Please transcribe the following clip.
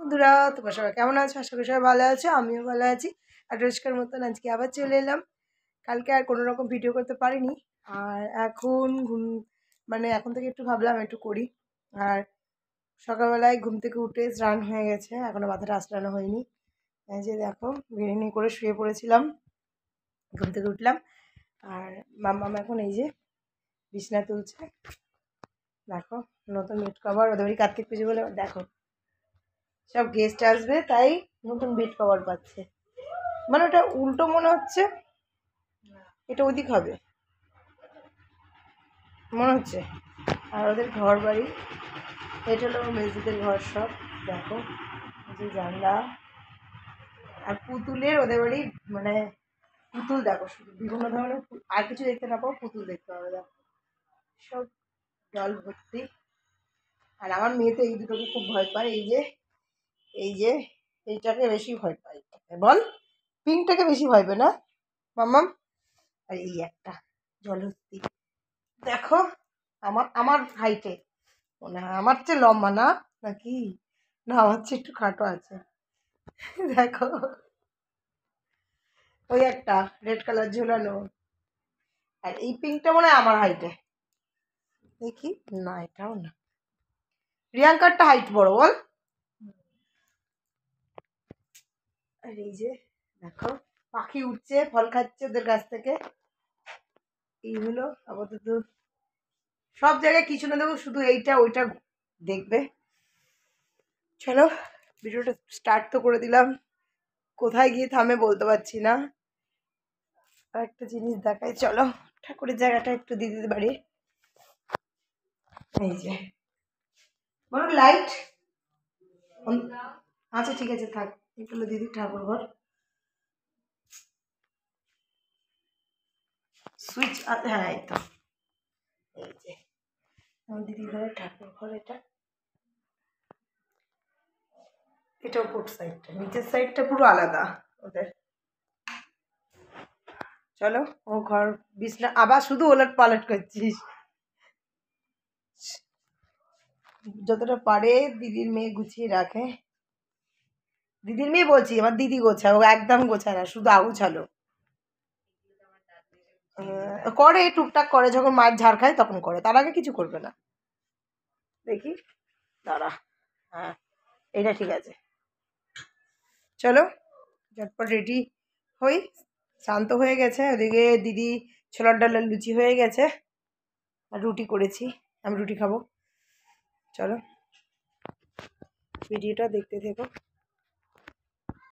বন্ধুরা, তোমরা সবাই কেমন আছো? আশা করি সবাই ভালো আছো, আমিও ভালো আছি। আর রোজকার মতন আজকে আবার চলে এলাম। কালকে আর কোনো রকম ভিডিও করতে পারিনি, আর এখন এখন থেকে একটু ভাবলাম একটু করি। আর সকালবেলায় ঘুম থেকে উঠে স্নান হয়ে গেছে, এখনো মাথাটা আঁচড়ানো হয়নি। এই যে দেখো, বিরিয়ানি করে শুয়ে পড়েছিলাম, ঘুম থেকে উঠলাম। আর মাম্মাম এখন এই যে বিছনা তুলছে। দেখো, নতুন বেড কভার, ওদের বাড়ি কার্তিক পুজো বলে দেখো সব গেস্ট আসবে, তাই নতুন বেড কভার পাচ্ছে। মানে ওটা উল্টো মনে হচ্ছে, এটা ওদিক হবে মনে হচ্ছে। আর ওদের ঘর বাড়ি, এটা হলো মেজদিদের ঘর সব। দেখো যে জানলা, আর পুতুলের ওদের বাড়ি মানে পুতুল দেখো, শুধু বিভিন্ন ধরনের আর কিছু দেখতে না পাও, পুতুল দেখতে হবে। দেখো সব জল ভর্তি। আর আমার মেয়ে তো এই দুটোকে খুব ভয় পায়, এই যে এইটাকে বেশি ভয় পায়। বল, পিঙ্কটাকে বেশি ভয় পায় না মাম্মাম? আর এই একটা জলহস্তি দেখো, আমার আমার হাইটে মনে হয়, আমার চেয়ে লম্বা না নাকি? না, আমার চেয়ে একটু খাটো আছে। দেখো, ওই একটা রেড কালার ঝোলানো, আর এই পিঙ্কটা মনে হয় আমার হাইটে। দেখি, না এটাও না। রিয়াঙ্কারটা হাইট বড় বল। আর এই যে দেখো, পাখি উঠছে, ফল খাচ্ছে ওদের গাছ থেকে। এইগুলো আপাতত সব জায়গায় কিছু না দেবো, শুধু এইটা ওইটা দেখবে। চলো, ভিডিওটা স্টার্ট তো করে দিলাম, কোথায় গিয়ে থামে বলতে পারছি না। আর একটা জিনিস দেখাই, চলো ঠাকুরের জায়গাটা একটু দিদির বাড়ি। এই যে বলো লাইট, আচ্ছা ঠিক আছে থাক, এগুলো দিদির ঠাকুর ঘর। সুইচ, হ্যাঁ এই তো, এই যে আমার দিদির ঘরের ঠাকুর ঘর। এটা উপর সাইডটা, নিচের সাইডটা পুরো আলাদা ওদের। চলো, ও ঘর বিছনা আবার শুধু ওলট পালট করছিস। যতটা পারে দিদির মেয়ে গুছিয়ে রাখে। দিদির মেয়ে বলছি, আমার দিদি গোছায়, ও একদম গোছায় না, শুধু আগুছালো করে, টুকটাক করে, যখন মায়ের ঝাড় খায় তখন করে, তার আগে কিছু করবে না। দেখি, দাঁড়া, হ্যাঁ এটা ঠিক আছে। চলো ঝটপট রেডি হই। শান্ত হয়ে গেছে, ওদিকে দিদি ছোলার ডালের লুচি হয়ে গেছে, আর রুটি করেছি, আমি রুটি খাবো। চলো ভিডিওটা দেখতে থেকো।